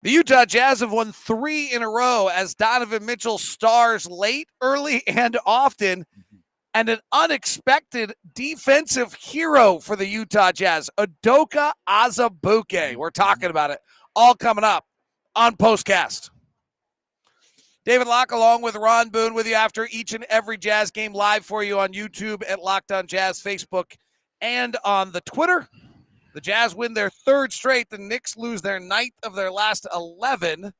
The Utah Jazz have won 3 in a row as Donovan Mitchell stars late, early, and often, and an unexpected defensive hero for the Utah Jazz, Udoka Azubuike. We're talking about it all coming up on POSTCAST. David Locke along with Ron Boone with you after each and every Jazz game, live for you on YouTube at Locked On Jazz, Facebook, and on the Twitter. The Jazz win their 3rd straight. The Knicks lose their 9th of their last 11.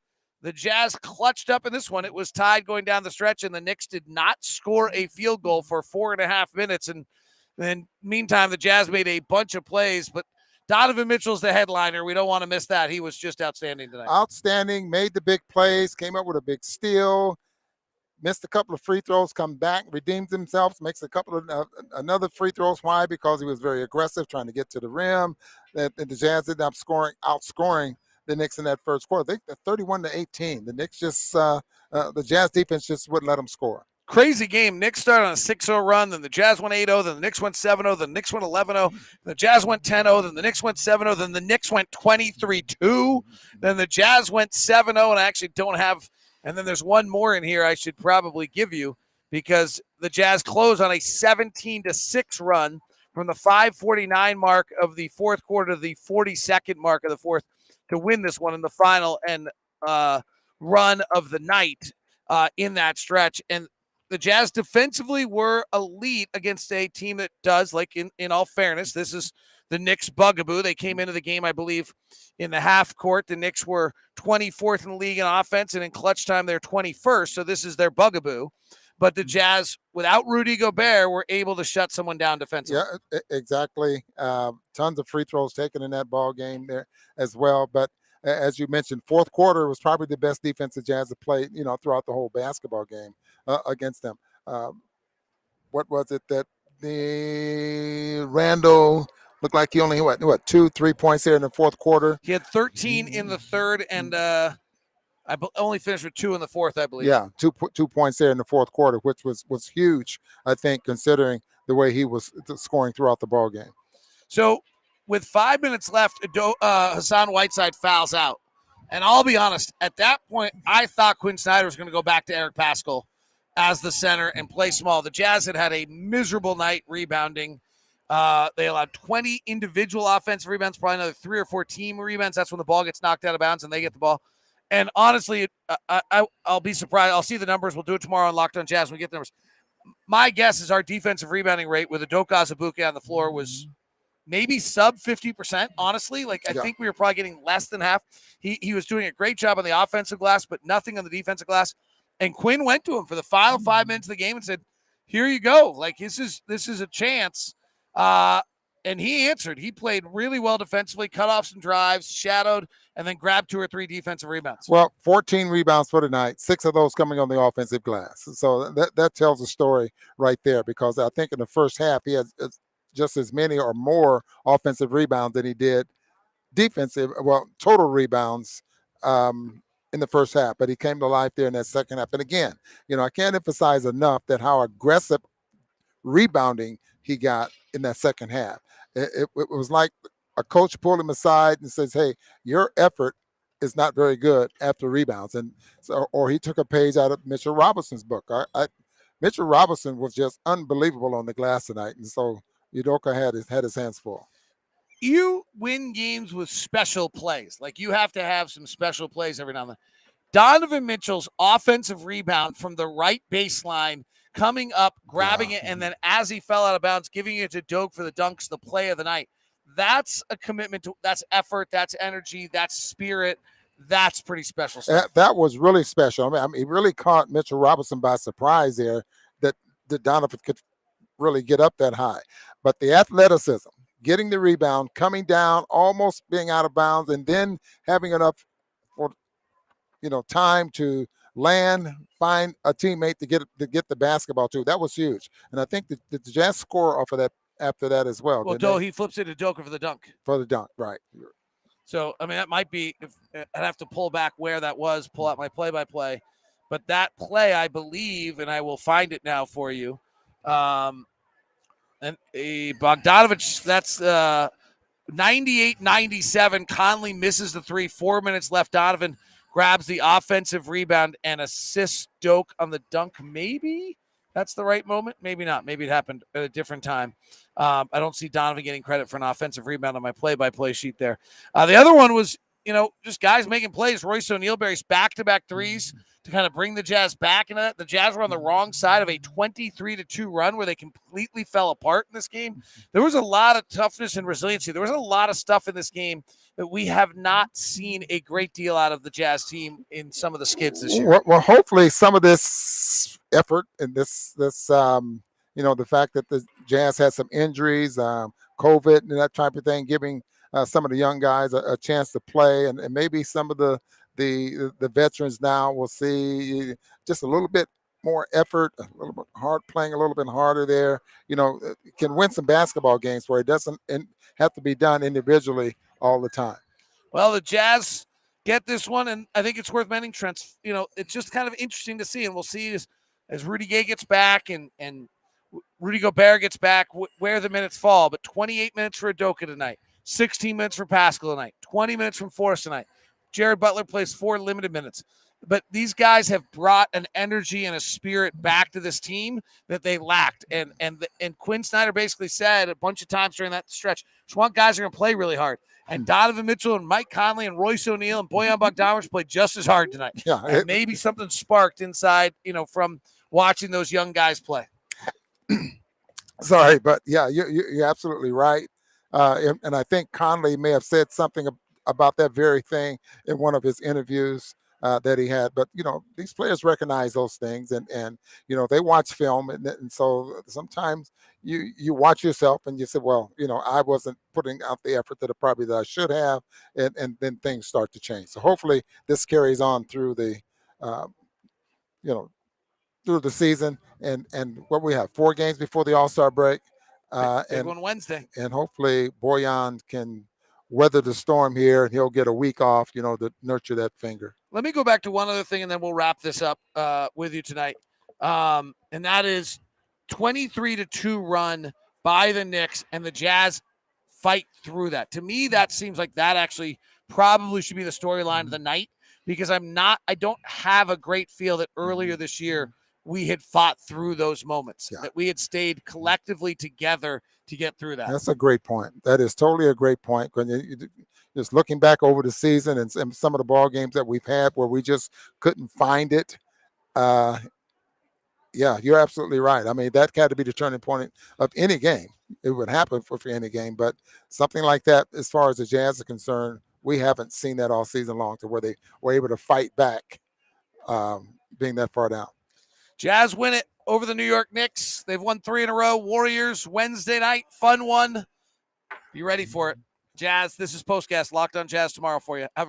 The Jazz clutched up in this one. It was tied going down the stretch, and the Knicks did not score a field goal for 4.5 minutes. And then, meantime, the Jazz made a bunch of plays, but Donovan Mitchell's the headliner. We don't want to miss that. He was just outstanding tonight. Outstanding, made the big plays, came up with a big steal, missed a couple of free throws, come back, redeems himself, makes a couple of another free throws. Why? Because he was very aggressive, trying to get to the rim. And the Jazz ended up outscoring the Knicks in that first quarter. They 31-18. The Knicks just the Jazz defense just wouldn't let them score. Crazy game. Knicks started on a 6-0 run, then the Jazz went 8-0, then the Knicks went 7-0, then the Knicks went 11-0, the Jazz went 10-0, then the Knicks went 7-0, then the Knicks went 23-2, then the Jazz went 7-0, and I actually don't have – and then there's one more in here I should probably give you because the Jazz closed on a 17-6 run from the 5:49 mark of the fourth quarter to the 42nd mark of the fourth to win this one in the final and run of the night in that stretch. And the Jazz defensively were elite against a team that does, like in all fairness, this is the Knicks bugaboo. They came into the game, I believe, in the half court. The Knicks were 24th in the league in offense, and in clutch time, they're 21st. So this is their bugaboo. But the Jazz, without Rudy Gobert, were able to shut someone down defensively. Yeah, exactly. Tons of free throws taken in that ball game there as well. But as you mentioned, fourth quarter was probably the best defense the Jazz have played, throughout the whole basketball game against them. What was it that the Randall looked like he only, 2-3 points there in the fourth quarter? He had 13 in the third, and I only finished with 2 in the fourth, I believe. Yeah, 2 points there in the fourth quarter, which was huge, I think, considering the way he was scoring throughout the ball game. So with 5 minutes left, Hassan Whiteside fouls out. And I'll be honest, at that point, I thought Quinn Snyder was going to go back to Eric Paschall as the center and play small. The Jazz had a miserable night rebounding. They allowed 20 individual offensive rebounds, probably another 3 or 4 team rebounds. That's when the ball gets knocked out of bounds and they get the ball. And honestly, I'll be surprised. I'll see the numbers. We'll do it tomorrow on Locked On Jazz when we get the numbers. My guess is our defensive rebounding rate with Udoka Azubuike on the floor was maybe sub 50%, honestly. I think we were probably getting less than half. He was doing a great job on the offensive glass, but nothing on the defensive glass. And Quinn went to him for the final 5 minutes of the game and said, here you go. This is a chance. And he answered. He played really well defensively, cut off some drives, shadowed, and then grabbed 2 or 3 defensive rebounds. Well, 14 rebounds for the night, 6 of those coming on the offensive glass. So that tells a story right there, because I think in the first half he had just as many or more offensive rebounds than he did total rebounds in the first half. But he came to life there in that second half. And again, I can't emphasize enough that how aggressive rebounding he got in that second half. It was like a coach pulled him aside and says, hey, your effort is not very good after rebounds. And so, or he took a page out of Mitchell Robinson's book. Mitchell Robinson was just unbelievable on the glass tonight. And so Udoka had his hands full. You win games with special plays. You have to have some special plays every now and then. Donovan Mitchell's offensive rebound from the right baseline, coming up, grabbing it, and then as he fell out of bounds, giving it to Doak for the dunks, the play of the night. That's a commitment to, that's effort, that's energy, that's spirit. That's pretty special stuff. That was really special. I mean, he really caught Mitchell Robinson by surprise there that Donovan could really get up that high. But the athleticism, getting the rebound, coming down, almost being out of bounds, and then having enough for time to land, find a teammate to get the basketball to. That was huge. And I think the Jazz score off of that after that as well. Well, he flips it to Udoka for the dunk. For the dunk, right. So, I mean, that might be, I'd have to pull back where that was, pull out my play-by-play. But that play, I believe, and I will find it now for you, and Bogdanovich, that's 98-97. Conley misses the three. 4 minutes left. Donovan grabs the offensive rebound and assists Doak on the dunk. Maybe that's the right moment. Maybe not. Maybe it happened at a different time. I don't see Donovan getting credit for an offensive rebound on my play-by-play sheet there. The other one was, just guys making plays. Royce O'Neal buries back-to-back threes to kind of bring the Jazz back into that. The Jazz were on the wrong side of a 23-2 run where they completely fell apart in this game. There was a lot of toughness and resiliency. There was a lot of stuff in this game that we have not seen a great deal out of the Jazz team in some of the skids this year. Well, hopefully some of this effort and this the fact that the Jazz had some injuries, COVID and that type of thing, giving some of the young guys a chance to play, and maybe some of the veterans now will see just a little bit more effort, a little bit hard playing, a little bit harder there. Can win some basketball games where it doesn't have to be done individually all the time. Well, the Jazz get this one, and I think it's worth mentioning, Trent. It's just kind of interesting to see, and we'll see as Rudy Gay gets back and Rudy Gobert gets back where the minutes fall. But 28 minutes for Udoka tonight, 16 minutes for Pascal tonight, 20 minutes from Forrest tonight. Jared Butler plays 4 limited minutes. But these guys have brought an energy and a spirit back to this team that they lacked. And Quinn Snyder basically said a bunch of times during that stretch, just want guys who are going to play really hard. And Donovan Mitchell and Mike Conley and Royce O'Neal and Bojan Bogdanovic played just as hard tonight. Yeah, and maybe something sparked inside, from watching those young guys play. Sorry, but yeah, you're absolutely right. And I think Conley may have said something about that very thing in one of his interviews that he had. But, these players recognize those things and they watch film. And so sometimes you watch yourself and you say, well, I wasn't putting out the effort that I should have. And then things start to change. So hopefully this carries on through the, through the season and what we have 4 games before the All-Star break. Big one Wednesday. And hopefully Bojan can weather the storm here and he'll get a week off, to nurture that finger. Let me go back to one other thing and then we'll wrap this up with you tonight. And that is 23-2 run by the Knicks and the Jazz fight through that. To me, that seems like that actually probably should be the storyline of the night because I don't have a great feel that earlier this year we had fought through those moments, that we had stayed collectively together to get through that. That's a great point. That is totally a great point. When you just looking back over the season and some of the ball games that we've had where we just couldn't find it. Yeah, you're absolutely right. I mean, that had to be the turning point of any game. It would happen for any game, but something like that, as far as the Jazz are concerned, we haven't seen that all season long to where they were able to fight back being that far down. Jazz win it over the New York Knicks. They've won 3 in a row. Warriors Wednesday night, fun one. Be ready for it. Jazz, this is POSTCAST. Locked on Jazz tomorrow for you. Have a